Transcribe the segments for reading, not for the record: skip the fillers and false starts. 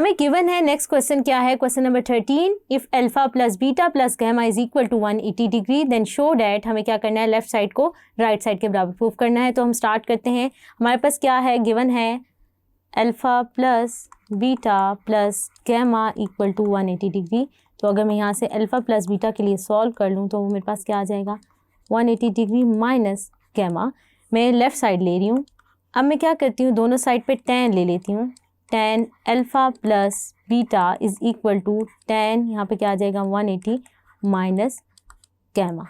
हमें गिवन है next question क्या है, question number 13, if alpha plus beta plus gamma is equal to 180 degree then show that, हमें क्या करना है, लेफ्ट साइड को राइट साइड के बराबर प्रूफ करना है। तो हम स्टार्ट करते हैं। हमारे पास क्या है, गिवन है alpha plus beta plus gamma equal to 180 degree. तो अगर मैं यहाँ से अल्फा प्लस बीटा के लिए सॉल्व कर लूँ तो मेरे पास क्या आ जाएगा, 180 डिग्री माइनस गैमा। मैं लेफ़्ट साइड ले रही हूँ। अब मैं क्या करती हूँ, दोनों साइड पे tan ले लेती हूँ। tan alpha plus beta is equal to tan, यहाँ पे क्या आ जाएगा 180 माइनस गैमा।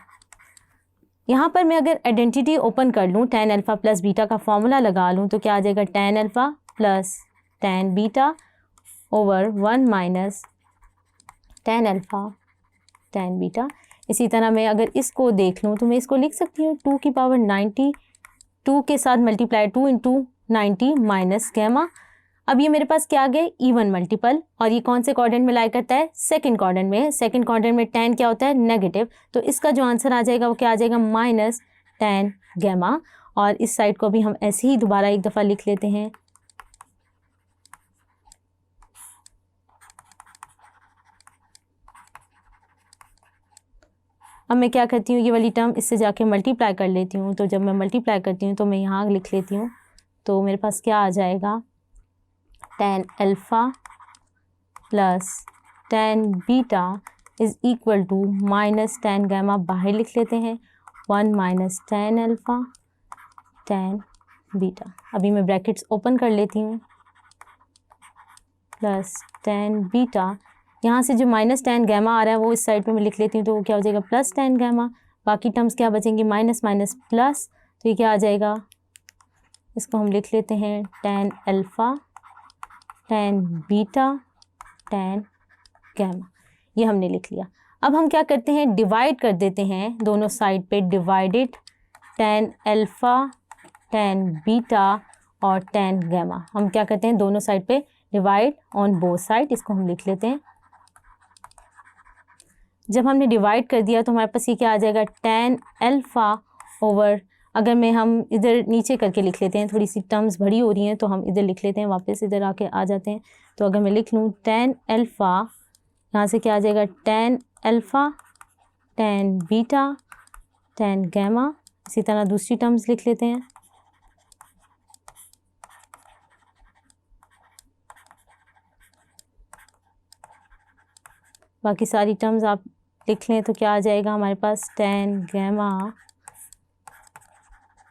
यहाँ पर मैं अगर आइडेंटिटी ओपन कर लूँ, tan अल्फ़ा प्लस बीटा का फॉर्मूला लगा लूँ तो क्या आ जाएगा, tan alpha plus tan beta over 1 minus tan alpha tan beta. इसी तरह मैं अगर इसको देख लूँ तो मैं इसको लिख सकती हूँ 2 की पावर 90, 2 के साथ मल्टीप्लाई 2 इंटू 90 माइनस गैमा। अब ये मेरे पास क्या आ गया, इवन मल्टीपल, और ये कौन से क्वाड्रेंट में लाई करता है, सेकंड क्वाड्रेंट में। सेकंड क्वाड्रेंट में tan क्या होता है, नेगेटिव, तो इसका जो आंसर आ जाएगा वो क्या आ जाएगा, माइनस tan गैमा। और इस साइड को भी हम ऐसे ही दोबारा एक दफ़ा लिख लेते हैं। अब मैं क्या करती हूँ, ये वाली टर्म इससे जाके मल्टीप्लाई कर लेती हूँ। तो जब मैं मल्टीप्लाई करती हूँ तो मैं यहाँ लिख लेती हूँ, तो मेरे पास क्या आ जाएगा, tan alpha plus tan beta is equal to minus tan gamma, बाहर लिख लेते हैं, 1 minus tan alpha tan beta. अभी मैं ब्रैकेट्स ओपन कर लेती हूँ, प्लस tan बीटा, यहाँ से जो माइनस tan गैमा आ रहा है वो इस साइड पे मैं लिख लेती हूँ, तो वो क्या हो जाएगा, प्लस tan गैमा। बाकी टर्म्स क्या बचेंगी, माइनस माइनस प्लस, तो ये क्या आ जाएगा, इसको हम लिख लेते हैं tan alpha tan beta tan gamma. ये हमने लिख लिया। अब हम क्या करते हैं, डिवाइड कर देते हैं दोनों साइड पे, divided tan alpha tan beta और tan गैमा। हम क्या करते हैं, दोनों साइड पे डिवाइड ऑन बोथ साइड, इसको हम लिख लेते हैं। जब हमने डिवाइड कर दिया तो हमारे पास ये क्या आ जाएगा, tan अल्फ़ा ओवर, अगर मैं हम इधर नीचे करके लिख लेते हैं, थोड़ी सी टर्म्स बड़ी हो रही हैं तो हम इधर लिख लेते हैं, वापस इधर आके आ जाते हैं। तो अगर मैं लिख लूँ tan अल्फ़ा, यहाँ से क्या आ जाएगा, tan alpha tan beta tan gamma. इसी तरह दूसरी टर्म्स लिख लेते हैं। बाकी सारी टर्म्स आप लिख लें तो क्या आ जाएगा हमारे पास, tan गैमा।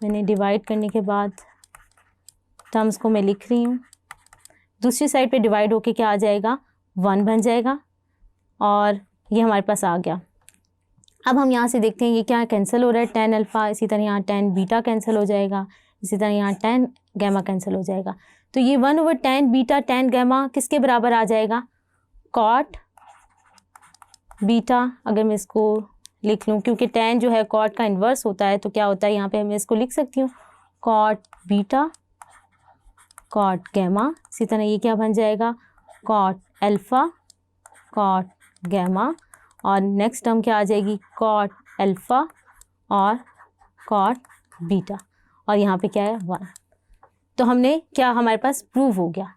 मैंने डिवाइड करने के बाद टर्म्स को मैं लिख रही हूँ, दूसरी साइड पे डिवाइड होके क्या आ जाएगा, 1 बन जाएगा, और ये हमारे पास आ गया। अब हम यहाँ से देखते हैं ये क्या कैंसिल हो रहा है, tan अल्फ़ा, इसी तरह यहाँ tan बीटा कैंसिल हो जाएगा, इसी तरह यहाँ tan गैमा कैंसिल हो जाएगा। तो ये 1 over tan beta tan gamma किसके बराबर आ जाएगा, cot बीटा। अगर मैं इसको लिख लूँ, क्योंकि tan जो है cot का इन्वर्स होता है, तो क्या होता है यहाँ पे मैं इसको लिख सकती हूँ cot बीटा cot गैमा। इसी तरह ये क्या बन जाएगा, cot अल्फ़ा cot गैमा, और नेक्स्ट टर्म क्या आ जाएगी, cot अल्फ़ा और cot बीटा, और यहाँ पे क्या है 1। तो हमने क्या, हमारे पास प्रूव हो गया।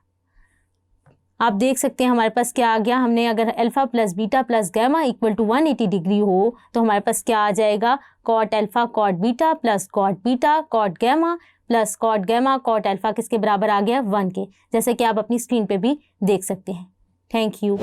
आप देख सकते हैं हमारे पास क्या आ गया, हमने अगर alpha plus beta plus gamma equal to 180 degree हो तो हमारे पास क्या आ जाएगा, cot alpha cot beta plus cot beta cot gamma plus cot gamma cot alpha किसके बराबर आ गया, 1 के, जैसे कि आप अपनी स्क्रीन पे भी देख सकते हैं। Thank you.